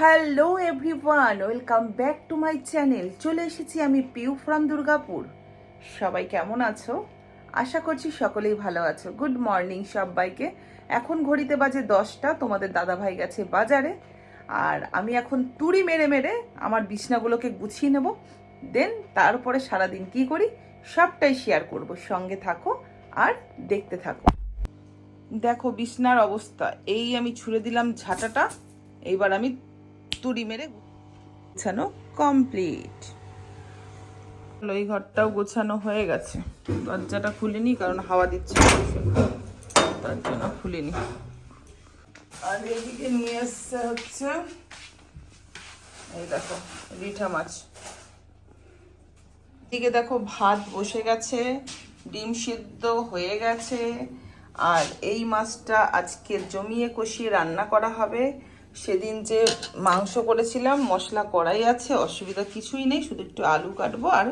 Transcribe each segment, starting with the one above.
Hello everyone, welcome back to my channel. চলে এসেছি আমি পিউ ফ্রম দুর্গাপুর। সবাই কেমন আছো? আশা করছি সকলেই ভালো আছো। গুড মর্নিং সবাইকে। এখন ঘড়িতে বাজে 10টা। তোমাদের দাদাভাই গেছে বাজারে, আর আমি এখন তুড়ি মেরে মেরে আমার বিছনাগুলোকে গুছিয়ে নেব। দেন তারপরে সারাদিন কি করি সবটাই শেয়ার করব। সঙ্গে থাকো আর দেখতে থাকো। দেখো বিছনার অবস্থা, এই আমি ছুঁড়ে দিলাম ঝাঁটাটা। এইবার আমি তুড়ি মেরে গোছানো কমপ্লিট। এই ঘরটাও গোছানো হয়ে গেছে। দরজাটা খুলিনি কারণ হাওয়া দিচ্ছে, তার জন্য খুলিনি। আর এইদিকে নিয়ে এসছে হচ্ছে এই দেখো রিঠা মাছ। এদিকে দেখো ভাত বসে গেছে, ডিম সিদ্ধ হয়ে গেছে, আর এই মাছটা আজকে জমিয়ে কষিয়ে রান্না করা হবে। সেদিন যে মাংস করেছিলাম মশলা কড়াই আছে, অসুবিধা কিছুই নেই। শুধু একটু আলু কাটবো আর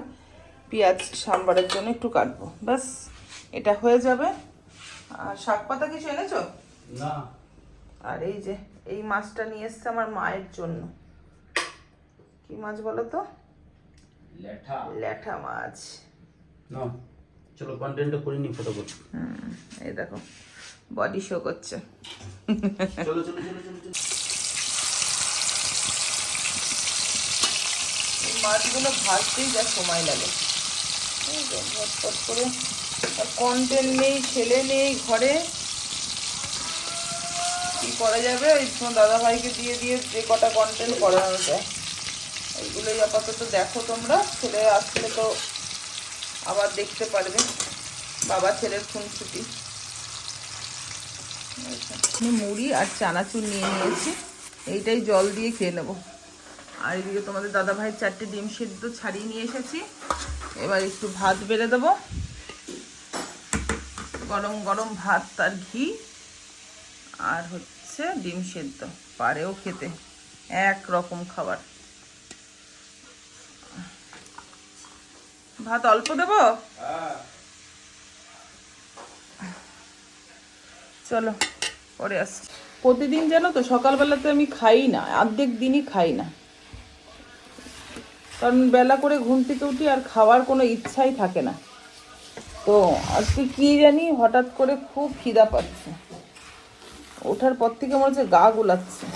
পেঁয়াজ সাম্বারের জন্য একটু কাটবো, ব্যাস এটা হয়ে যাবে। আর শাক পাতা কিছু এনেছো? না। আর এই যে এই মাছটা নিয়ে এসছে আমার মায়ের জন্য। কি মাছ বলো তো? ল্যাঠা মাছ। না চলো কন্টেন্টটা করে নি, ফটো করছি। এই দেখো বডি শো করছে। চলো চলো চলো চলো চলো। মাছগুলো ভাজতেই যা সময় লাগে, ঝটপট করে। কন্টেন্ট নেই, ছেলে নেই ঘরে, কি করা যাবে? ওই দাদা ভাইকে দিয়ে দিয়ে যে কটা কন্টেন্ট করানো যায় এইগুলোই আপাতত দেখো তোমরা। ছেলে আসলে তো আবার দেখতে পারবে বাবা ছেলের খুনসুটি। মুড়ি আর চানাচুর নিয়ে নিয়েছি, এইটাই জল দিয়ে খেয়ে নেবো। আর এদিকে তোমাদের দাদা ভাইয়ের 4টে ডিম সিদ্ধ ছাড়িয়ে নিয়ে এসেছি। এবার একটু ভাত বেড়ে দেবো, গরম গরম ভাত তার ঘি আর হচ্ছে ডিম সিদ্ধ। পারেও খেতে এক রকম খাবার। ভাত অল্প দেবো? চলো পরে আসছি। প্রতিদিন জানো তো সকালবেলাতে আমি খাই না, অর্ধেক দিনই খাই না, কারণ বেলা করে ঘুম থেকে উঠি আর খাওয়ার কোনো ইচ্ছাই থাকে না। তো আজকে কি জানি হঠাৎ করে খুব খিদা পাচ্ছে, ওঠার পর থেকে মনে হচ্ছে গা গুলাচ্ছে।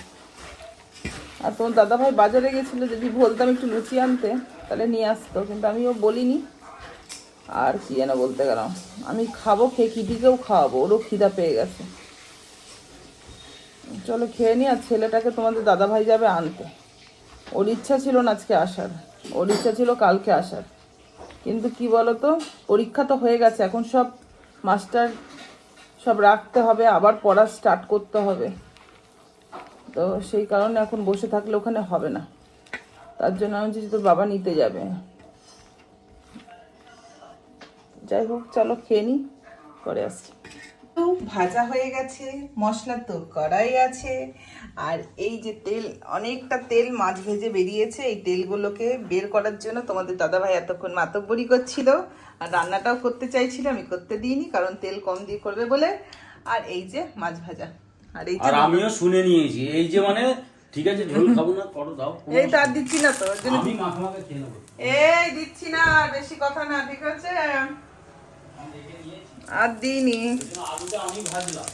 আর তোমার দাদাভাই বাজারে গেছিলো, যদি বলতাম একটু লুচি আনতে তাহলে নিয়ে আসতো, কিন্তু আমিও বলিনি। আর কি যেন বলতে গেলাম, আমি খাবো, খেয়ে কিটিকেও খাওয়াবো, ওরও খিদা পেয়ে গেছে। চলো খেয়ে নি। আর ছেলেটাকে তোমাদের দাদাভাই যাবে আনতে। ওর ইচ্ছা ছিল না আজকে আসার, ওর ইচ্ছা ছিল কালকে আসার, কিন্তু কি বলতো, পরীক্ষা তো হয়ে গেছে, এখন সব মাস্টার সব রাখতে হবে, আবার পড়া স্টার্ট করতে হবে। তো সেই কারণে এখন বসে থাকলে ওখানে হবে না, তার জন্য আমি যে তোর বাবা নিতে যাবে। যাই হোক চলো খেয়ে নি, পরে আসছি। তো ভাজা হয়ে গেছে, মশলা তো কড়াই আছে, আর এই যে তেল, অনেকটা তেল মাছ ভেজে বেরিয়েছে। এই তেলগুলোকে বের করার জন্য তোমাদের দাদাভাই এতক্ষণ মাতব্বরি করছিল, আর রান্নাটাও করতে চাইছিল, আমি করতে দিইনি কারণ তেল কম দিয়ে করবে বলে। আর এই যে মাছ ভাজা, আর এই যে আমিও শুনে নিয়েছি, এই যে মানে ঠিক আছে ঝোল খাবো না, করো দাও। এই তো আর দিচ্ছি না তো, আমি মাখা মাখা খেয়ে নেবো। এই দিচ্ছি না, বেশি কথা না, ঠিক আছে? আর দিইনি। আলুটা আমি ভাজলাম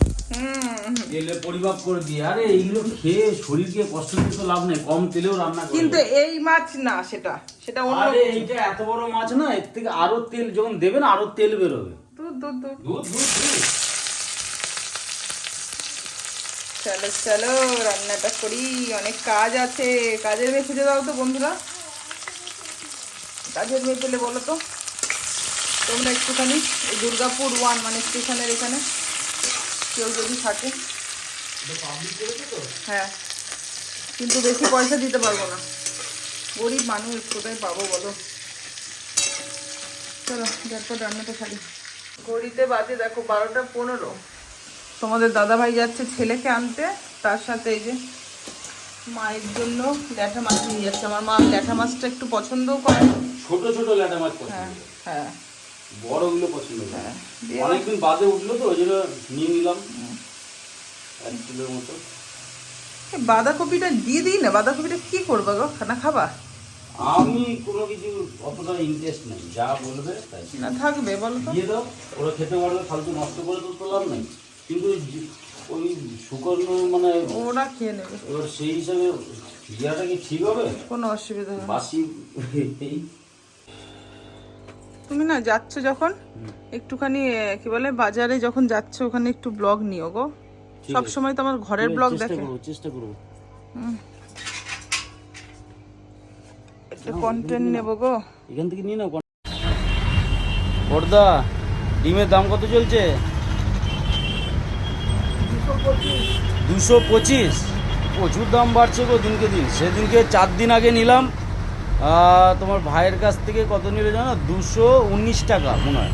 তেলে পরিমাপ করে দিয়ে। আরে এইগুলো খেয়ে শরীরকে কষ্ট দিতে তো লাভ নেই, কম তেলেও রান্না করে। কিন্তু এই মাছ না, সেটা সেটা অন্য। আরে এইটা এত বড় মাছ না, এর থেকে আরো তেল যখন দেবেন আরো তেল বেরোবে। দুধ দুধ দুধ দুধ দুধ দুধ। চলো চলো রান্নাটা করি, অনেক কাজ আছে। কাজের মেয়ে খুঁজে দাও তো বন্ধুরা, কাজের মেয়ে পেলে বলো তো তোমরা একটুখানি। এই দুর্গাপুর 1 মানে স্টেশনের এখানে কেউ যদি থাকে। হ্যাঁ, কিন্তু বেশি পয়সা দিতে পারবো না, গরিব মানুষ, কোথায় পাবো বলো। চলো ঝটপট রান্নাটা সারি। ঘড়িতে বাজে দেখো 12টা 15। তোমাদের দাদাভাই যাচ্ছে ছেলেকে আনতে, তার সাথে এই যে মায়ের জন্য ল্যাঠা মাছ নিয়ে যাচ্ছে। আমার মা ল্যাঠা মাছটা একটু পছন্দও করে। ছোট ছোট ল্যাটা মাছ পছন্দ। হ্যাঁ হ্যাঁ, বড়গুলো পছন্দ করে। হ্যাঁ অনেকদিন বাদে উঠলো তো ওই জন্য নিয়ে নিলাম 1 কিলোর মতো। এই বাঁধাকপিটা দিয়ে দিই না, বাঁধাকপিটা কি করবো গো, খানা খাবা? আমি কোনো কিছু অতটা ইন্টারেস্ট নেই, যা বলবে তাই না থাকবে বলো তো। দিয়ে দাও, ওরা খেতে পারবে, ফালতু নষ্ট করে তো লাভ নেই। কিন্তু ওই শুকনো মানে ওরা খেয়ে নেবে, এবার সেই হিসাবে দেওয়াটা কি ঠিক হবে? কোনো অসুবিধা হবে না। বাসি এই তুমি না যাচ্ছ যখন একটুখানি কি বলে বাজারে যখন যাচ্ছ ওখানে একটু ব্লগ নিও গো, ঠিক সব আছে। সময় তো আমার ঘরের ব্লগ দেখে। চেষ্টা করবো। একটা কন্টেন্ট নেবো গো। এখান থেকে নিয়ে নাও। পর্দা ডিমের দাম কত চলছে? 225। প্রচুর দাম বাড়ছে গো দিনকে দিন। সেদিনকে 4 দিন আগে নিলাম তোমার ভাইয়ের কাছ থেকে, কত নিলে জানো? 219 টাকা মনে হয়।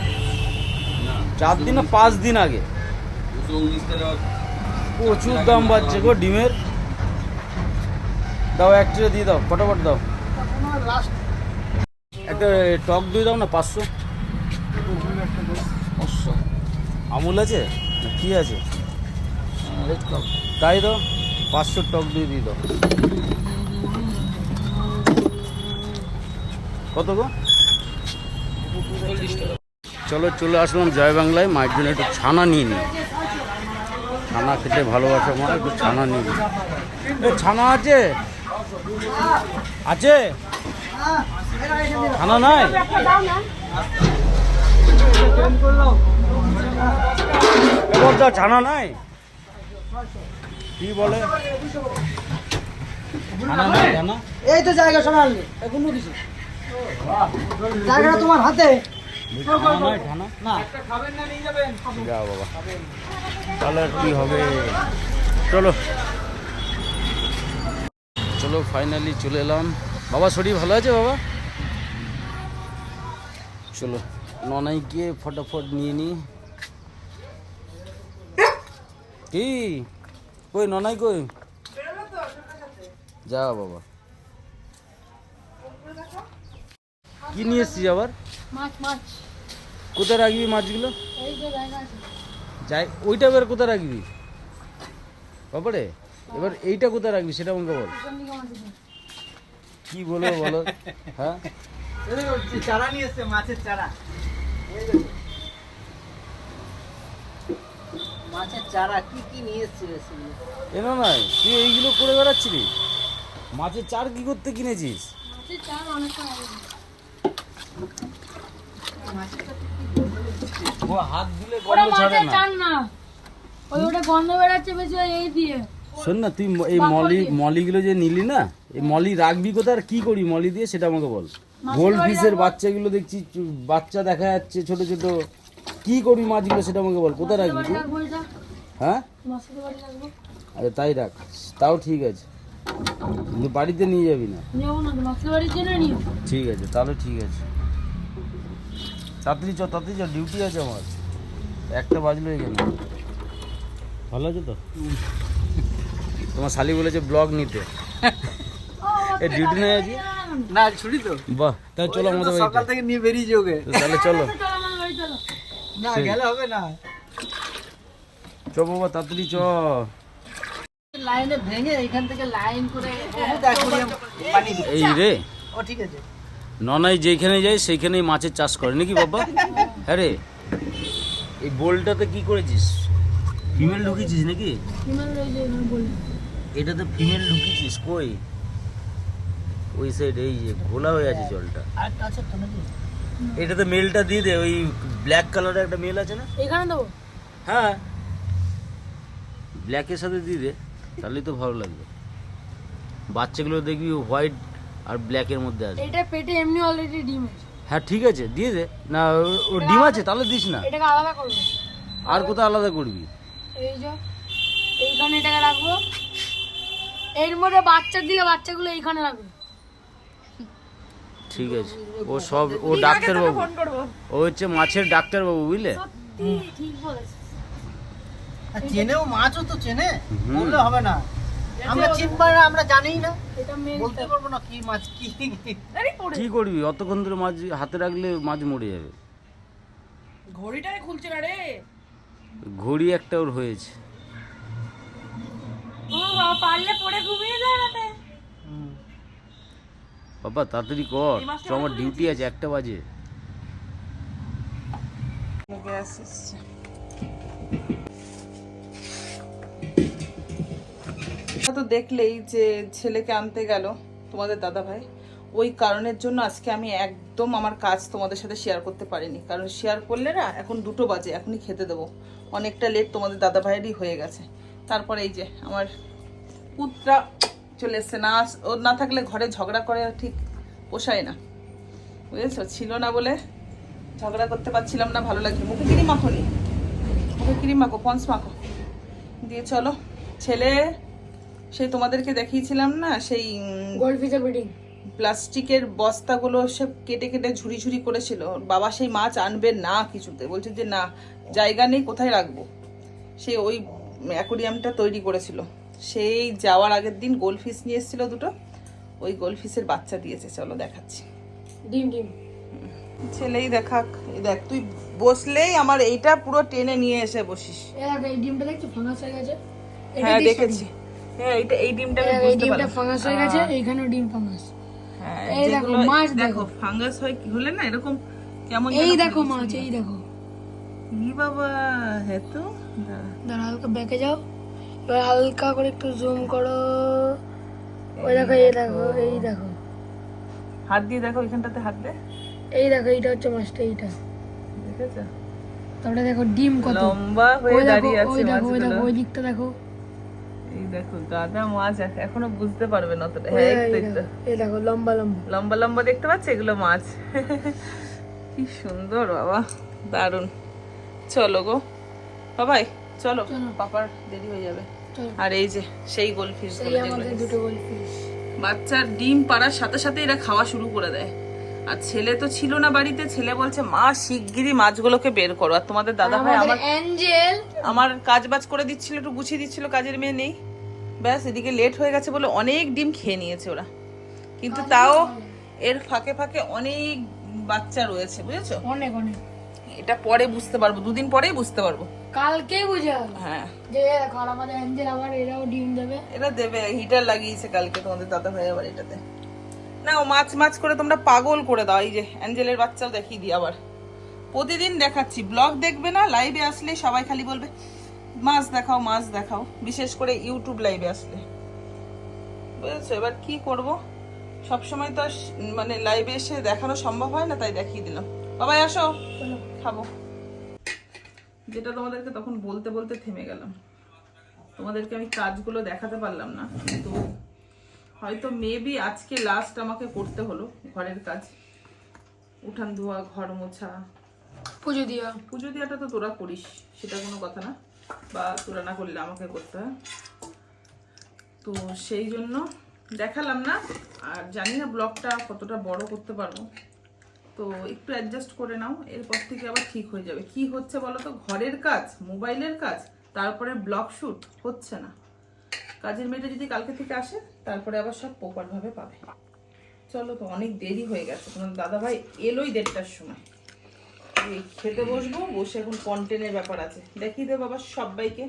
4 দিন না 5 দিন আগে। 219 টাকা। প্রচুর দাম বাড়ছে গো ডিমের। দাও এক ট্রে দিয়ে দাও, ফটাফট দাও। একটা টক দই দাও না, 500। আমুল আছে না কি আছে? তাই দাও, 500 টক দই দিয়ে দাও। কত গো? চলো চলে আসলাম জয় বাংলায়। মায়ের জন্য একটু ছানা নিয়ে নিই। ছানা খেতে ভালোবাসে মা, একটু ছানা নিয়ে নিই। ছানা আছে? আছে ছানা নাই? এবার ছানা নাই কি বলে? ছানা নাই? ছানা এই তো জায়গা সরালে এখন কিছু জায়গাটা তোমার হাতে ছানা নাই? ছানা না যা বাবা, তাহলে আর কি হবে। চলো চলো ফাইনালি চলে এলাম। বাবা শরীর ভালো আছে বাবা? চলো ননাই গিয়ে ফটাফট নিয়ে নি। কি কই ননাই কই? যা বাবা, কি নিয়ে এসছিস আবার? মাছ মাছ কোথায় রাখবি মাছগুলো? এই যে জায়গা আছে যাই, ওইটা এবার কোথায় রাখবি বাবারে? এবার এইটা কোথায় রাখবি সেটা আমাকে বল। কোন দিকে মাছ আছে কি বলবো বলো? হ্যাঁ চারা নিয়ে এসছে, মাছের চারা। মাছের চারা কি কি নিয়ে এসছে? এনো নাই, তুই এইগুলো করে বেড়াচ্ছিলি? মাছের চার কি করতে কিনেছিস? মাছের চার অনেকটা আগে ও হাত দিলে ওটা গন্ধ ছাড়ে মাছের না। চার না, ওই ওটা গন্ধ বেরাচ্ছে বেশি ওই এই দিয়ে। শোন না, তুই এই মলিগুলো যে নিলি না, এই মলি রাখবি কোথায় আর কি করি মলি দিয়ে সেটা আমাকে বল। গোল্ড ফিশের বাচ্চাগুলো দেখছি, বাচ্চা দেখা যাচ্ছে ছোট ছোট, কি করবি মাছগুলো সেটা আমাকে বল, কোথায় রাখবি তুই? রাখবো এটা হ্যাঁ মাছের বাড়ি রাখবো, আচ্ছা তাই রাখ, তাও ঠিক আছে, কিন্তু বাড়িতে নিয়ে যাবি না। নেবো না তো মাছের বাড়ির জন্য নিয়ে। ঠিক আছে তাহলে ঠিক আছে, তাড়াতাড়ি চ ডিউটি আছে আমার, 1টা বাজলো এখানে। ভালো আছে তো? তোমার শালি বলেছে ব্লগ নিতে, এ ডিউটি নেই আজকে? না ছুটি তো। বাহ, তাহলে চলো আমাদের সকাল বাড়িতে। থেকে নিয়ে বেরিয়েছে ওকে। তাহলে চলো, চলো আমার বাড়ি চলো। না গেলে হবে না। চ বাবা তাড়াতাড়ি চ। লাইনে ভেঙে এখান থেকে লাইন করে বহুত অ্যাকোয়ারিয়াম বানিয়ে দিচ্ছে। এই রে, ও ঠিক আছে। ননাই যেখানে যায় সেইখানেই মাছের চাষ করে নাকি বাবা? হ্যাঁ রে, এই বোলটাতে কি করেছিস? ফিমেল ঢুকিয়েছিস নাকি? হিমাল ওই যে আমি বলি এটাতে ফিমেল ঢুকিয়েছিস কই? ওই সাইড এই যে ঘোলা হয়ে আছে জলটা, আর আছে তো নাকি? এটাতে মেলটা দিয়ে দে, ওই ব্ল্যাক কালারের একটা মেল আছে না? এখানে দেবো। হ্যাঁ, ব্ল্যাকের সাথে দিয়ে দে, তাহলেই তো ভালো লাগবে। বাচ্চাগুলো দেখবি হোয়াইট আর ব্ল্যাকের মধ্যে আছে। এটা পেটে এমনি অলরেডি ডিম আছে, হ্যাঁ ঠিক আছে দিয়ে দে না, ও ডিম আছে তাহলে দিস না। এটাকে আলাদা করবো। আর কোথাও আলাদা করবি? এই যে এইখানে এটাকে রাখবো, এর মধ্যে বাচ্চার দিকে বাচ্চাগুলো এইখানে রাখবো। ঠিক আছে, ও সব, ও ডাক্তারবাবু, ও হচ্ছে মাছের ডাক্তারবাবু, বুঝলে? সত্যি ঠিক বলেছিস। আর চেনেও, মাছও তো চেনে, হুম। বললে হবে না। আমরা চিনবার আমরা জানিই না, এটা মেল বলতে পারবো না কি মাছ কি। কি করবি অতক্ষণ ধরে মাছ হাতে রাখলে মাছ মরে যাবে। ঘড়িটাই খুলছে না রে। ঘড়ি একটা ওর হয়েছে। ও বাবা, পারলে পড়ে ঘুমিয়ে যায় রাতে। বাবা তাড়াতাড়ি কর, তো আমার ডিউটি আছে 1টা বাজে। গ্যাস এসছে। তো দেখলেই যে ছেলেকে আনতে গেল তোমাদের দাদা ভাই, ওই কারণের জন্য আজকে আমি একদম আমার কাজ তোমাদের সাথে শেয়ার করতে পারিনি, কারণ শেয়ার করলে না এখন 2টো বাজে, এখনই খেতে দেবো, অনেকটা লেট তোমাদের দাদা ভাইয়েরই হয়ে গেছে। তারপরে এই যে আমার পুত্রা চলে এসছে, না ও না থাকলে ঘরে ঝগড়া করে ঠিক পোষায় না, বুঝেছো, ছিল না বলে ঝগড়া করতে পারছিলাম না, ভালো লাগছে। মুখে ক্রিম মাখো নি, মুখে ক্রিম মাখো, পন্স মাখো দিয়ে চলো। ছেলে সেই তোমাদেরকে দেখিয়েছিলাম না, সেই গোল্ডফিশের ব্রিডিং, প্লাস্টিকের বস্তাগুলো সব কেটে কেটে ঝুড়ি ঝুড়ি করেছিল, বাবা সেই মাছ আনবে না কিছুতে, বলছে যে না জায়গা নেই, কোথায় রাখবো। সে ওই অ্যাকোরিয়ামটা তৈরি করেছিল, সেই যাওয়ার আগের দিন গোল্ডফিশ নিয়ে এসেছিল 2টো, ওই গোল্ডফিশের বাচ্চা দিয়েছে, চলো দেখাচ্ছি। ডিম ডিম। ছেলেই দেখাক, এই দেখ তুই বসলেই আমার এইটা পুরো টেনে নিয়ে এসে বসিস। এই ডিমটা দেখছো ফাঙ্গাস হয়ে গেছে? হ্যাঁ দেখেছি, হ্যাঁ এই ডিমটা আমি এই বুঝতে ডিমটা পারলাম। ফাঙ্গাস হয়ে গেছে, এইখানেও ডিম ফাঙ্গাস। হ্যাঁ এই দেখো যেগুলো- মাছ দেখো দেখো, ফাঙ্গাস হয় কি হলে না এরকম কেমন এই যেন দেখো হয়। মাছ, এই দেখো। ই বাবা, হ্যাঁ তো দাঁড়া। দাঁড়া হালকা ব্যাকে যাও, এবার হালকা করে একটু জুম করো, ওই দেখো, এই দেখো, এই দেখো, হাত দিয়ে দেখো, ওইখানটাতে হাত দে, এই দেখো, এইটা হচ্ছে মাছটা, এইটা। দেখেছো তারপরে দেখো ডিম কত লম্বা হয়ে ওই দেখো, দাঁড়িয়ে আছে ওই দেখো, ওই দেখো, মাছগুলো। ওই দিকটা দেখো, এই দেখো গাদা মাছ, এখনো বুঝতে পারবে না অতটা। হ্যাঁ এই তো, এই তো। এই দেখো লম্বা লম্বা। লম্বা লম্বা দেখতে পাচ্ছ, এগুলো মাছ। কি সুন্দর বাবা, দারুণ। চলো গো বাবাই, চলো, চলো। পাপার দেরি হয়ে যাবে। চলো। আর এই যে সেই গোল্ডফিশ সেই আমাদের দুটো গোল্ডফিশ। বাচ্চার ডিম পাড়ার সাথে সাথে এরা খাওয়া শুরু করে দেয়। আর ছেলে তো ছিল না বাড়িতে, ছেলে বলছে মা শিগগিরই মাছগুলোকে বের করো। আর তোমাদের দাদা ভাই আমাদের অ্যাঞ্জেল আমার কাজ বাজ করে দিচ্ছিল, একটু গুছিয়ে দিচ্ছিল, কাজের মেয়ে নেই, ব্যাস এদিকে লেট হয়ে গেছে বলে অনেক ডিম খেয়ে নিয়েছে ওরা। কিন্তু তাও এর ফাঁকে ফাঁকে অনেক বাচ্চা রয়েছে, বুঝেছো। অনেক অনেক, এটা পরে বুঝতে পারবো, 2 দিন পরেই বুঝতে পারবো। কালকে বুঝে যাবে হ্যাঁ যে দেখো, আর আমাদের অ্যাঞ্জেল আবার এরাও ডিম দেবে। এরা দেবে, হিটার লাগিয়েছে কালকে তোমাদের দাদা ভাই আবার এটাতে। না ও মাছ মাছ করে তোমরা পাগল করে দাও। এই যে অ্যাঞ্জেলের বাচ্চাও দেখিয়ে দিই আবার, প্রতিদিন দেখাচ্ছি। ব্লগ দেখবে না, লাইভে আসলে সবাই খালি বলবে মাছ দেখাও মাছ দেখাও, বিশেষ করে ইউটিউব লাইভে আসলে, বুঝেছো। এবার কি করব, সবসময় তো আর মানে লাইভে এসে দেখানো সম্ভব হয় না, তাই দেখিয়ে দিলাম। বাবাই আসো খাবো। যেটা তোমাদেরকে তখন বলতে বলতে থেমে গেলাম, তোমাদেরকে আমি কাজগুলো দেখাতে পারলাম না, কিন্তু হয়তো মেবি আজকে লাস্ট আমাকে করতে হলো ঘরের কাজ, উঠান ধোয়া, ঘর মোছা, পুজো দিয়া। পুজো দেওয়াটা তো তোরা করিস, সেটা কোনো কথা না, বা তোরা না করলে আমাকে করতে হয়। তো সেই জন্য দেখালাম না, আর জানি না ব্লগটা কতটা বড় করতে পারবো, তো একটু অ্যাডজাস্ট করে নাও, এরপর থেকে আবার ঠিক হয়ে যাবে। কি হচ্ছে বলো তো, ঘরের কাজ, মোবাইলের কাজ, তারপরে ব্লগ শুট হচ্ছে না। কাজের মেয়েটা যদি কালকে থেকে আসে তারপরে আবার সব প্রপারভাবে পাবে। চলো তো, অনেক দেরি হয়ে গেছে, তোমার দাদা ভাই এলোই 1:30টার সময়। এই খেতে বসবো, বসে এখন কন্টেন্টের ব্যাপার আছে, দেখিয়ে দেবো বাবা সবাইকে।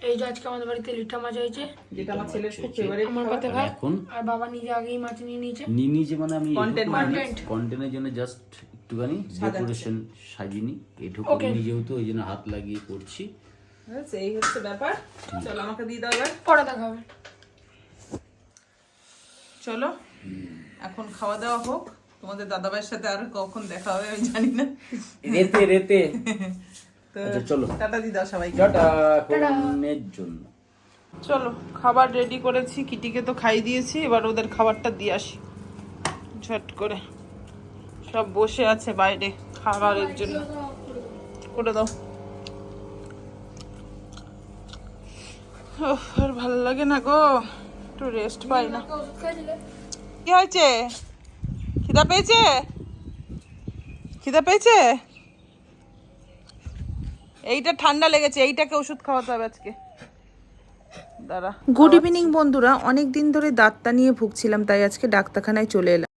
এই যে আজকে আমাদের বাড়িতে লিটা মাছ হয়েছে, যেটা আমার ছেলের খুব ফেভারিট। আমার পাতে ভাই, এখন আর বাবা নিজে আগেই মাছ নিয়ে নিয়েছে। নিজে মানে আমি Content, কন্টেন্টের জন্য জাস্ট একটুখানি ডেকোরেশন সাজিনি, এটুকু যেহেতু ওই জন্য হাত লাগিয়ে করছি। এই হচ্ছে ব্যাপার। চলো আমাকে দিয়ে দাও এবার। পরে দেখা হবে। চলো এখন খাওয়া দাওয়া হোক, তোমাদের দাদাভাইয়ের সাথে আর কখন দেখা হবে আমি জানি না। রেতে রেতে তো আচ্ছা চলো, টাটা দিয়ে দাও সবাইকে। টাটা কোনের জন্য। চলো খাবার রেডি করেছি, কিটিকে তো খাই দিয়েছি, এবার ওদের খাবারটা দিয়ে আসি ঝট করে। সব বসে আছে বাইরে খাবারের জন্য, করে দাও। ওহ, আর ভালো লাগে না গো, একটু রেস্ট পাই না। ওষুধ খাইছিলে? কি হয়েছে, খিদা পেয়েছে, খিদা পেয়েছে? এইটা ঠান্ডা লেগেছে, এইটাকে ওষুধ খাওয়াতে হবে আজকে। দাঁড়া। গুড ইভিনিং বন্ধুরা, অনেক দিন ধরে দাঁতটা নিয়ে ভুগছিলাম, তাই আজকে ডাক্তারখানায় চলে এলাম।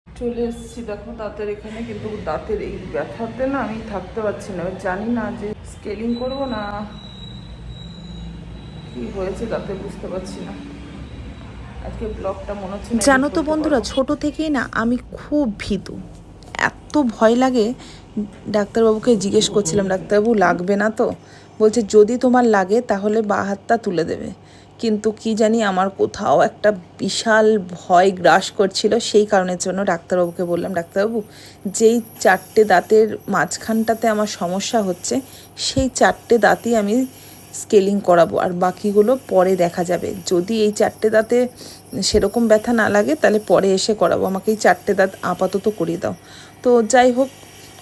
চলে এসেছি দেখো দাঁতের এখানে, কিন্তু দাঁতের এই ব্যথাতে না আমি থাকতে পারছি না, জানি না যে স্কেলিং করবো না কি কি হয়েছে তাতে বুঝতে পারছি না। আজকে ব্লগটা মনে হচ্ছে না জানো edit তো করতে বন্ধুরা, পারবো। ছোট থেকেই না আমি খুব ভীতু, এত ভয় লাগে। ডাক্তারবাবুকে জিজ্ঞেস করছিলাম, ডাক্তারবাবু লাগবে না তো? বলছে যদি তোমার লাগে তাহলে বাঁ হাতটা তুলে দেবে। কিন্তু কি জানি আমার কোথাও একটা বিশাল ভয় গ্রাস করছিল, সেই কারণের জন্য ডাক্তারবাবুকে বললাম, ডাক্তারবাবু যেই 4টে দাঁতের মাঝখানটাতে আমার সমস্যা হচ্ছে সেই 4টে দাঁতই আমি স্কেলিং করাবো, আর বাকিগুলো পরে দেখা যাবে। যদি এই 4টে দাঁতে সেরকম ব্যথা না লাগে তাহলে পরে এসে করাবো, আমাকে এই 4টে দাঁত আপাতত করিয়ে দাও। তো যাই হোক,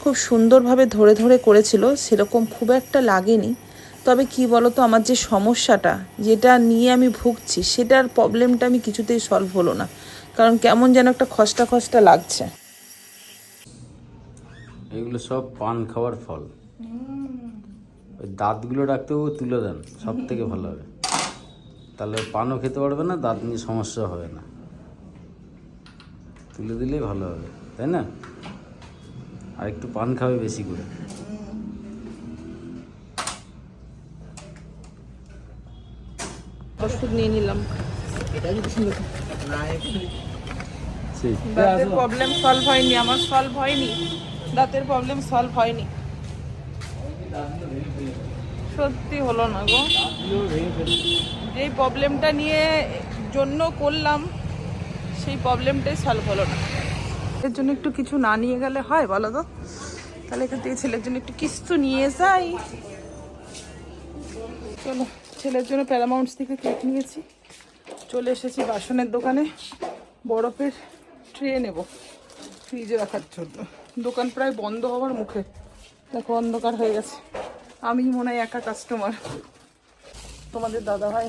খুব সুন্দরভাবে ধরে ধরে করেছিল, সেরকম খুব একটা লাগেনি। তবে কি বলো তো, আমার যে সমস্যাটা যেটা নিয়ে আমি ভুগছি সেটার প্রবলেমটা আমি কিছুতেই সলভ হলো না, কারণ কেমন যেন একটা খসটা খসটা লাগছে। এগুলো সব পান খাওয়ার ফল। ওই দাঁতগুলো ডাক্তারবাবু তুলে দেন, সব থেকে ভালো হবে। তাহলে পানও খেতে পারবে না, দাঁত নিয়ে সমস্যা হবে না। তুলে দিলেই ভালো হবে, তাই না? আর একটু পান খাবে বেশি করে। ওষুধ নিয়ে নিলাম। সেই দাঁতের প্রবলেম সলভ হয়নি, আমার সলভ হয়নি, দাঁতের প্রবলেম সলভ হয়নি, সত্যি হলো না গো। যেই প্রবলেমটা নিয়ে জন্য করলাম সেই প্রবলেমটাই সলভ হলো না। এর জন্য একটু কিছু না নিয়ে গেলে হয় বলো তো? তাহলে এখান থেকে ছেলের জন্য একটু কিছু নিয়ে যাই। চলো, ছেলের জন্য প্যারামাউন্টস থেকে কেক নিয়েছি, চলে এসেছি বাসনের দোকানে বরফের ট্রে নেব ফ্রিজে রাখার জন্য। দোকান প্রায় বন্ধ হওয়ার মুখে, দেখো অন্ধকার হয়ে গেছে। আমি মনে হয় একা কাস্টমার, তোমাদের দাদা ভাই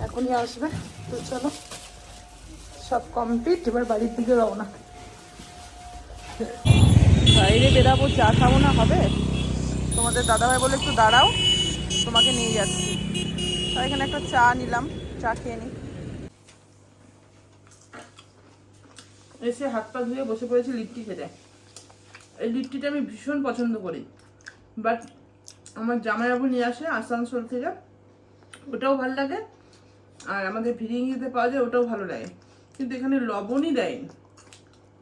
এখনই আসবে। তো চলো, সব কমপ্লিট, এবার বাড়ির দিকে রওনা। বাইরে বেরাবো, চা খাবো না হবে? তোমাদের দাদাভাই বলে একটু দাঁড়াও, তোমাকে নিয়ে যাচ্ছি। তাই এখানে একটা চা নিলাম, চা খেয়ে নিই। এসে হাত পা ধুয়ে বসে পড়েছি লিট্টি খেতে। এই লিট্টিটা আমি ভীষণ পছন্দ করি, বাট আমার জামাইবাবু নিয়ে আসে আসানসোল থেকে, ওটাও ভালো লাগে। আর আমাদের ভিরিঙ্গিতে পাওয়া যায়, ওটাও ভালো লাগে। কিন্তু এখানে লবণই দেয়নি।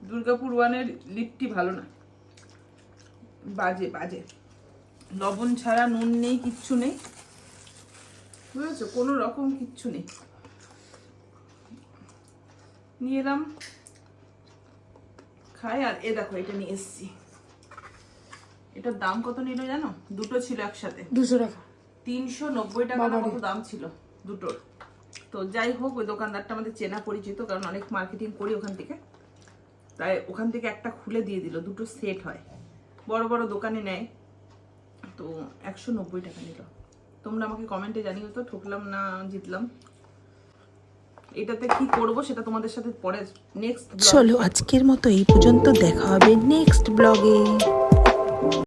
দুর্গাপুর ওয়ানের লিট্টি ভালো না, বাজে বাজে। লবণ ছাড়া, নুন নেই, কিচ্ছু নেই, বুঝেছো? কোনো রকম কিচ্ছু নেই। নিয়ে এলাম, খাই। আর এ দেখো, এটা নিয়ে এসছি। এটার দাম কত নিল জানো? দুটো ছিল একসাথে 200 টাকা। 390 টাকা না কত দাম ছিল দুটোর। তো যাই হোক, ওই দোকানদারটা আমাদের চেনা পরিচিত, কারণ অনেক মার্কেটিং করি ওখান থেকে। তাই ওখান থেকে একটা খুলে দিয়ে দিল, দুটো সেট হয়, বড় বড় দোকানে নেয়। তো 190 টাকা নিল। তোমরা আমাকে কমেন্টে জানিও তো, ঠকলাম না জিতলাম। এটাতে কি করব সেটা তোমাদের সাথে পরে নেক্সট। চলো আজকের মতো এই পর্যন্ত, দেখা হবে নেক্সট ব্লগে।